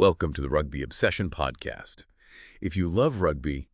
Welcome to the Rugby Obsession Podcast. If you love rugby,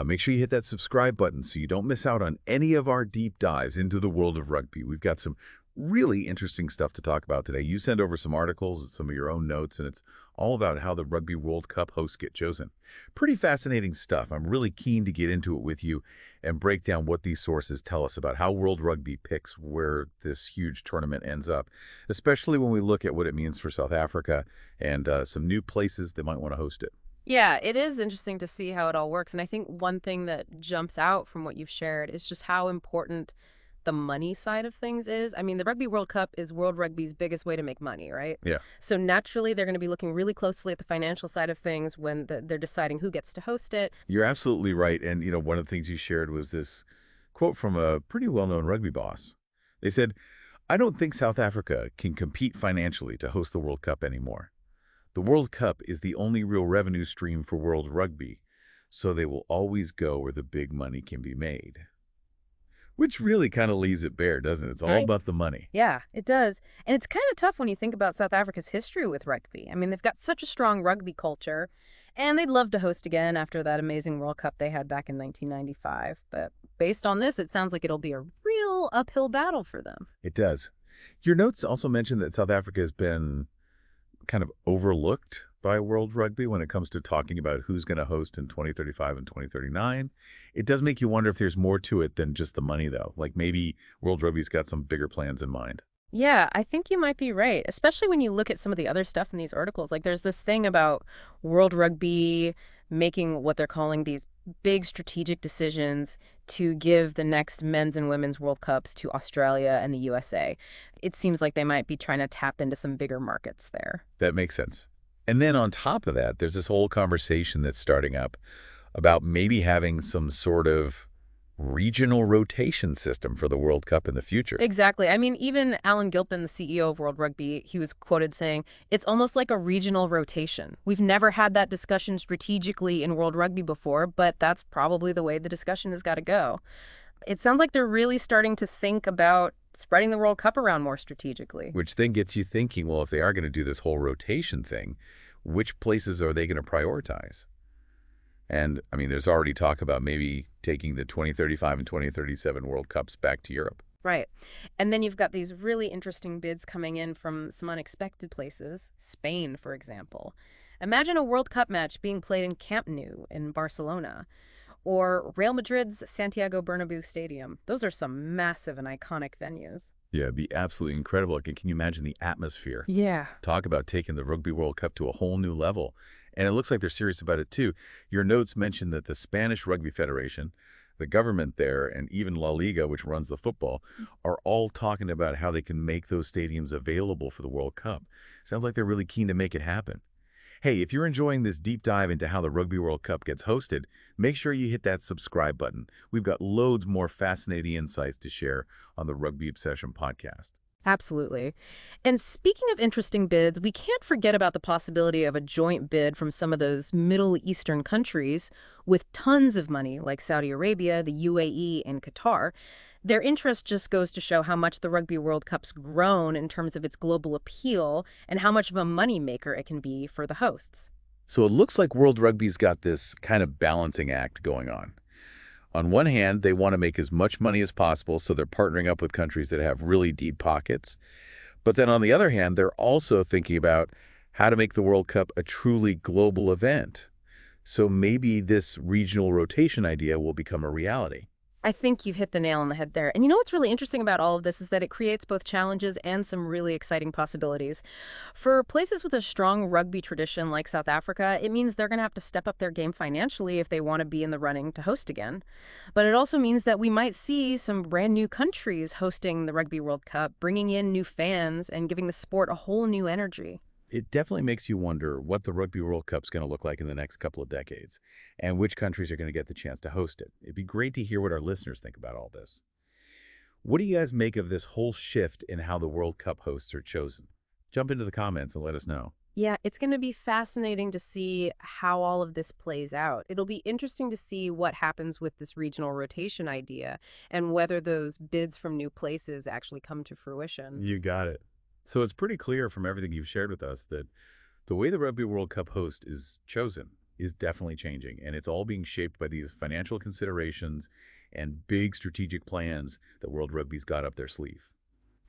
make sure you hit that subscribe button so you don't miss out on any of our deep dives into the world of rugby. We've got some really interesting stuff to talk about today. You send over some articles and some of your own notes, and it's all about how the Rugby World Cup hosts get chosen. Pretty fascinating stuff. I'm really keen to get into it with you and break down what these sources tell us about how World Rugby picks where this huge tournament ends up, especially when we look at what it means for South Africa and some new places that might want to host it. Yeah, it is interesting to see how it all works. And I think one thing that jumps out from what you've shared is just how important the money side of things is. I mean, the Rugby World Cup is World Rugby's biggest way to make money, right? Yeah. So naturally, they're going to be looking really closely at the financial side of things when they're deciding who gets to host it. You're absolutely right. And, one of the things you shared was this quote from a pretty well-known rugby boss. They said, "I don't think South Africa can compete financially to host the World Cup anymore. The World Cup is the only real revenue stream for World Rugby, so they will always go where the big money can be made." Which really kind of leaves it bare, doesn't it? It's all Right. about the money. Yeah, it does. And it's kind of tough when you think about South Africa's history with rugby. I mean, they've got such a strong rugby culture, and they'd love to host again after that amazing World Cup they had back in 1995. But based on this, it sounds like it'll be a real uphill battle for them. It does. Your notes also mentioned that South Africa has been kind of overlooked by World Rugby when it comes to talking about who's going to host in 2035 and 2039. It does make you wonder if there's more to it than just the money, though. Like maybe World Rugby's got some bigger plans in mind. Yeah, I think you might be right, especially when you look at some of the other stuff in these articles. Like there's this thing about World Rugby making what they're calling these big strategic decisions to give the next men's and women's World Cups to Australia and the USA. It seems like they might be trying to tap into some bigger markets there. That makes sense. And then on top of that, there's this whole conversation that's starting up about maybe having some sort of regional rotation system for the World Cup in the future. Exactly. I mean, even Alan Gilpin, the CEO of World Rugby, he was quoted saying, "It's almost like a regional rotation. We've never had that discussion strategically in World Rugby before, but that's probably the way the discussion has got to go." It sounds like they're really starting to think about spreading the World Cup around more strategically. Which then gets you thinking, well, if they are going to do this whole rotation thing, which places are they going to prioritize? And, I mean, there's already talk about maybe taking the 2035 and 2037 World Cups back to Europe. Right. And then you've got these really interesting bids coming in from some unexpected places. Spain, for example. Imagine a World Cup match being played in Camp Nou in Barcelona, or Real Madrid's Santiago Bernabeu Stadium. Those are some massive and iconic venues. Yeah, it'd be absolutely incredible. Can you imagine the atmosphere? Yeah. Talk about taking the Rugby World Cup to a whole new level. And it looks like they're serious about it, too. Your notes mentioned that the Spanish Rugby Federation, the government there, and even La Liga, which runs the football, are all talking about how they can make those stadiums available for the World Cup. Sounds like they're really keen to make it happen. Hey, if you're enjoying this deep dive into how the Rugby World Cup gets hosted, make sure you hit that subscribe button. We've got loads more fascinating insights to share on the Rugby Obsession podcast. Absolutely. And speaking of interesting bids, we can't forget about the possibility of a joint bid from some of those Middle Eastern countries with tons of money, like Saudi Arabia, the UAE, and Qatar. Their interest just goes to show how much the Rugby World Cup's grown in terms of its global appeal and how much of a moneymaker it can be for the hosts. So it looks like World Rugby's got this kind of balancing act going on. On one hand, they want to make as much money as possible, so they're partnering up with countries that have really deep pockets. But then on the other hand, they're also thinking about how to make the World Cup a truly global event. So maybe this regional rotation idea will become a reality. I think you've hit the nail on the head there. And you know what's really interesting about all of this is that it creates both challenges and some really exciting possibilities. For places with a strong rugby tradition like South Africa, it means they're going to have to step up their game financially if they want to be in the running to host again. But it also means that we might see some brand new countries hosting the Rugby World Cup, bringing in new fans and giving the sport a whole new energy. It definitely makes you wonder what the Rugby World Cup's going to look like in the next couple of decades and which countries are going to get the chance to host it. It'd be great to hear what our listeners think about all this. What do you guys make of this whole shift in how the World Cup hosts are chosen? Jump into the comments and let us know. Yeah, it's going to be fascinating to see how all of this plays out. It'll be interesting to see what happens with this regional rotation idea and whether those bids from new places actually come to fruition. You got it. So it's pretty clear from everything you've shared with us that The way the Rugby World Cup host is chosen is definitely changing, and it's all being shaped by these financial considerations and big strategic plans that World Rugby's got up their sleeve.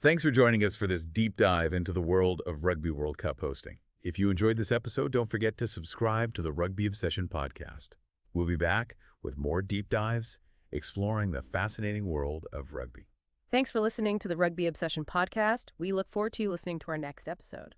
Thanks for joining us for this deep dive into the world of Rugby World Cup hosting. If you enjoyed this episode, don't forget to subscribe to the Rugby Obsession podcast. We'll be back with more deep dives exploring the fascinating world of rugby. Thanks for listening to the Rugby Obsession podcast. We look forward to you listening to our next episode.